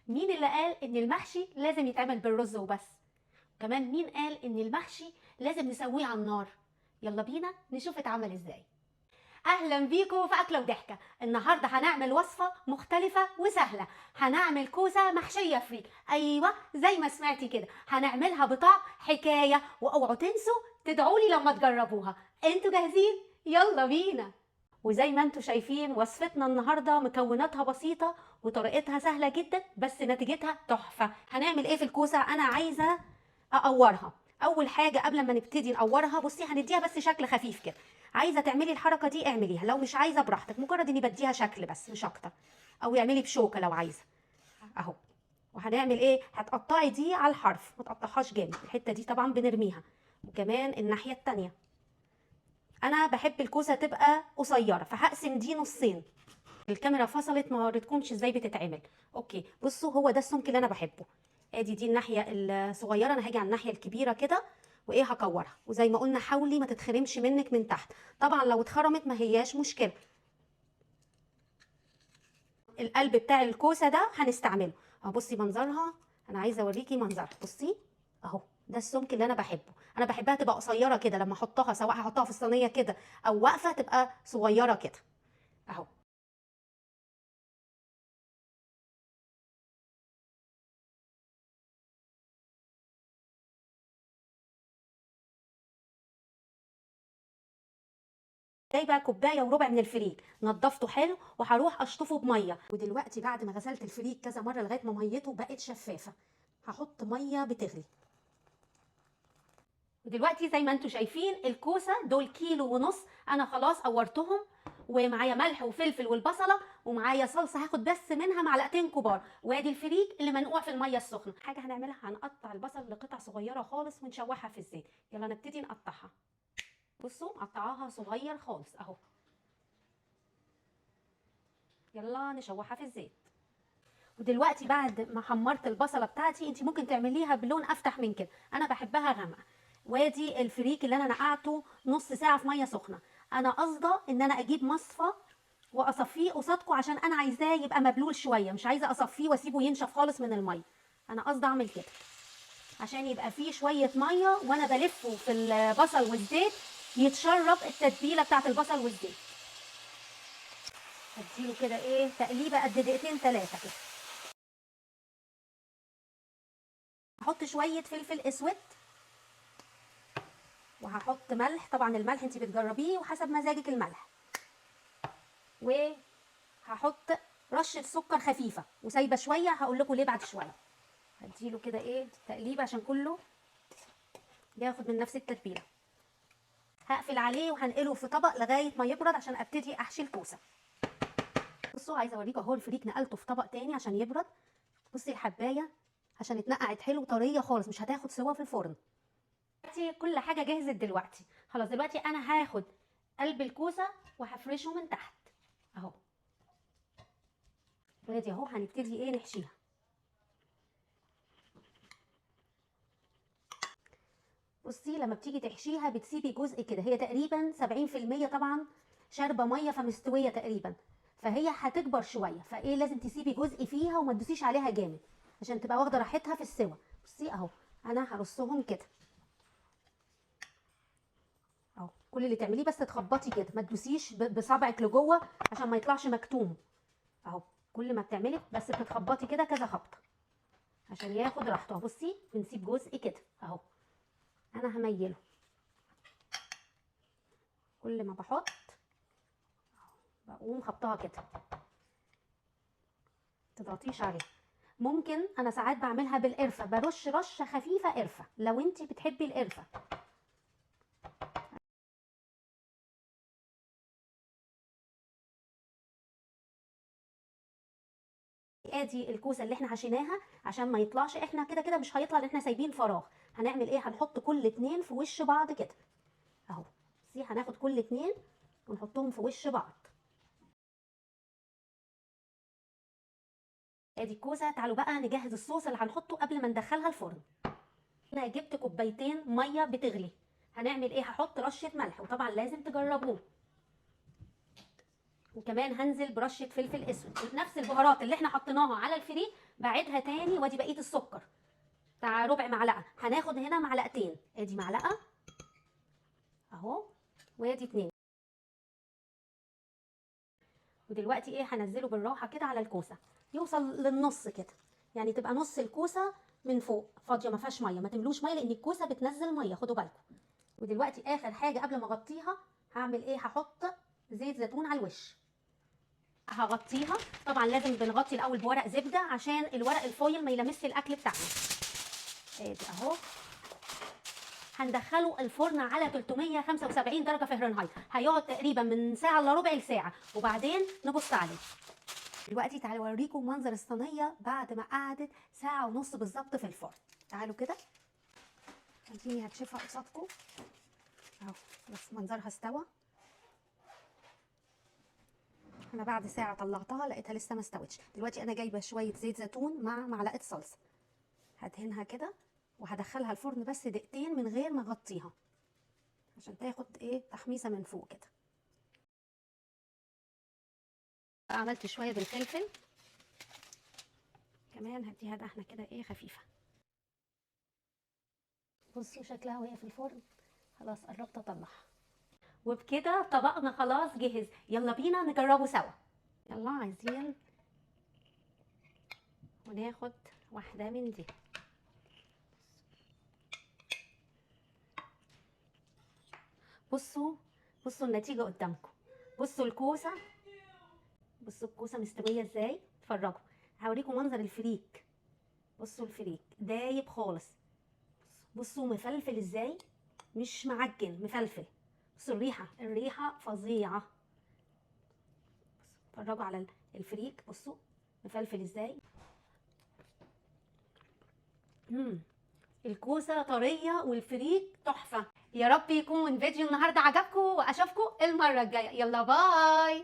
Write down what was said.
مين اللي قال ان المحشي لازم يتعمل بالرز وبس؟ كمان مين قال ان المحشي لازم نسويه على النار؟ يلا بينا نشوف اتعمل ازاي. اهلا بيكم في اكله وضحكه. النهارده هنعمل وصفه مختلفه وسهله. هنعمل كوسه محشيه فريك. ايوه زي ما سمعتي كده، هنعملها بطعم حكايه، واوعوا تنسوا تدعوا لي لما تجربوها. انتوا جاهزين؟ يلا بينا. وزي ما انتوا شايفين وصفتنا النهارده مكوناتها بسيطه وطريقتها سهله جدا، بس نتيجتها تحفه. هنعمل ايه في الكوسه؟ انا عايزه اقورها. اول حاجه قبل ما نبتدي نقورها، بصي هنديها بس شكل خفيف كده. عايزه تعملي الحركه دي اعمليها، لو مش عايزه براحتك، مجرد اني بديها شكل بس مش اكتر. او اعملي بشوكه لو عايزه اهو. وهنعمل ايه؟ هتقطعي دي على الحرف، ما تقطعهاش جامد، الحته دي طبعا بنرميها. وكمان الناحيه التانيه. انا بحب الكوسه تبقى قصيره، فهقسم دي نصين. الكاميرا فصلت، ما وريتكمش ازاي بتتعمل. اوكي بصوا، هو ده السمك اللي انا بحبه. ادي دي الناحيه الصغيره، انا هاجي على الناحيه الكبيره كده وايه هكورها. وزي ما قلنا حاولي ما تتخرمش منك من تحت. طبعا لو اتخرمت ما هياش مشكله. القلب بتاع الكوسه ده هنستعمله اهو. بصي منظرها، انا عايزه اوريكي منظرها. بصي اهو، ده السمك اللي انا بحبه. انا بحبها تبقى قصيره كده، لما احطها سواء هحطها في الصينيه كده او واقفه تبقى صغيره كده اهو. جايبه كوبايه وربع من الفريك، نضفته حلو وهروح اشطفه بميه. ودلوقتي بعد ما غسلت الفريك كذا مره لغايه ما ميته بقت شفافه، هحط ميه بتغلي. ودلوقتي زي ما انتم شايفين الكوسه دول كيلو ونص، انا خلاص قورتهم. ومعايا ملح وفلفل والبصله، ومعايا صلصه هاخد بس منها معلقتين كبار، وادي الفريك اللي منقوع في الميه السخنه. حاجه هنعملها، هنقطع البصل لقطع صغيره خالص ونشوحها في الزيت. يلا نبتدي نقطعها. بصوا مقطعاها صغير خالص اهو. يلا نشوحها في الزيت. ودلوقتي بعد ما حمرت البصله بتاعتي، انت ممكن تعمليها بلون افتح من كده، انا بحبها غامقه. وادي الفريك اللي انا نقعته نص ساعه في ميه سخنه. انا قصده ان انا اجيب مصفى واصفيه قصادكم، عشان انا عايزاه يبقى مبلول شويه، مش عايزه اصفيه واسيبه ينشف خالص من الميه. انا قصدي اعمل كده عشان يبقى فيه شويه ميه وانا بلفه في البصل والزيت، يتشرب التتبيله بتاعت البصل والزيت. هديله كده ايه تقليبه قد دقيقتين ثلاثه كده. هحط شويه فلفل اسود، وهحط ملح. طبعا الملح انت بتجربيه وحسب مزاجك الملح. وهحط رشه سكر خفيفه وسايبه شويه، هقول لكم ليه بعد شويه. هديله كده ايه تقليبه عشان كله ياخد من نفس التتبيله. هقفل عليه وهنقله في طبق لغايه ما يبرد عشان ابتدي احشي الكوسه. بصوا عايزه اوريكم اهو الفريك نقلته في طبق تاني عشان يبرد. بصي الحبايه عشان اتنقعت حلو طريه خالص، مش هتاخد سوا في الفرن. كل حاجه جهزت دلوقتي. خلاص دلوقتي انا هاخد قلب الكوسه وهفرشه من تحت اهو. وادي اهو هنبتدي ايه نحشيها. بصي لما بتيجي تحشيها بتسيبي جزء كده، هي تقريبا 70% طبعا شاربه ميه فمستويه تقريبا، فهي هتكبر شويه، فايه لازم تسيبي جزء فيها وما تدوسيش عليها جامد عشان تبقى واخده راحتها في السوا. بصي اهو انا هرصهم كده اهو. كل اللي تعمليه بس تخبطي كده، ما تدوسيش بصبعك لجوه عشان ما يطلعش مكتوم اهو. كل ما بتعملي بس بتخبطي كده كذا خبطه عشان ياخد راحته. بصي بنسيب جزء كده اهو. انا هميله كل ما بحط بقوم خبطها كده، تضغطيش عليها. ممكن انا ساعات بعملها بالقرفه، برش رشه خفيفه قرفه لو انت بتحبي القرفه. ادي الكوسه اللي احنا حشيناها عشان ما يطلعش، احنا كده كده مش هيطلع لان احنا سايبين فراغ. هنعمل ايه؟ هنحط كل اتنين في وش بعض كده اهو. بصي هناخد كل اتنين ونحطهم في وش بعض. ادي الكوسه. تعالوا بقى نجهز الصوص اللي هنحطه قبل ما ندخلها الفرن. انا جبت كوبايتين ميه بتغلي. هنعمل ايه؟ هحط رشه ملح، وطبعا لازم تجربوه. وكمان هنزل برشه فلفل اسود، نفس البهارات اللي احنا حطيناها على الفريك بعيدها تاني وادي بقيه السكر بتاع ربع معلقه. هناخد هنا معلقتين، ادي معلقه اهو وادي 2. ودلوقتي ايه هنزله بالراحه كده على الكوسه يوصل للنص كده، يعني تبقى نص الكوسه من فوق فاضيه ما فيهاش ميه. ما تملوش ميه لان الكوسه بتنزل ميه، خدوا بالكم. ودلوقتي اخر حاجه قبل ما اغطيها هعمل ايه؟ هحط زيت زيتون على الوش. هغطيها. طبعا لازم بنغطي الاول بورق زبده عشان الورق الفويل ما يلمسش الاكل بتاعنا. ادي اهو. هندخله الفرن على 375 درجه فهرنهايت، هيقعد تقريبا من ساعه الا ربع لساعه، وبعدين نبص عليه. دلوقتي تعالوا اوريكم منظر الصينيه بعد ما قعدت ساعه ونص بالظبط في الفرن. تعالوا كده اديني هتشوفها قصادكم اهو، بس منظرها استوى. انا بعد ساعه طلعتها لقيتها لسه ما استوتش. دلوقتي انا جايبه شويه زيت زيتون مع معلقه صلصه، هدهنها كده وهدخلها الفرن بس دقيقتين من غير ما اغطيها عشان تاخد ايه تحميصه من فوق كده. عملت شويه بالفلفل كمان، هديها دهنه كده ايه خفيفه. بصوا شكلها وهي في الفرن، خلاص قربت اطلعها. وبكده طبقنا خلاص جهز، يلا بينا نجربه سوا. يلا عايزين وناخد واحده من دي. بصوا بصوا النتيجه قدامكم. بصوا الكوسه، بصوا الكوسه مستويه ازاي. اتفرجوا هوريكم منظر الفريك. بصوا الفريك دايب خالص. بصوا مفلفل ازاي، مش معجن، مفلفل. بصوا الريحه فظيعه. اتفرجوا على الفريك، بصوا مفلفل ازاي. الكوسه طريه والفريك تحفه. يا رب يكون فيديو النهارده عجبكم واشوفكم المره الجايه. يلا باي.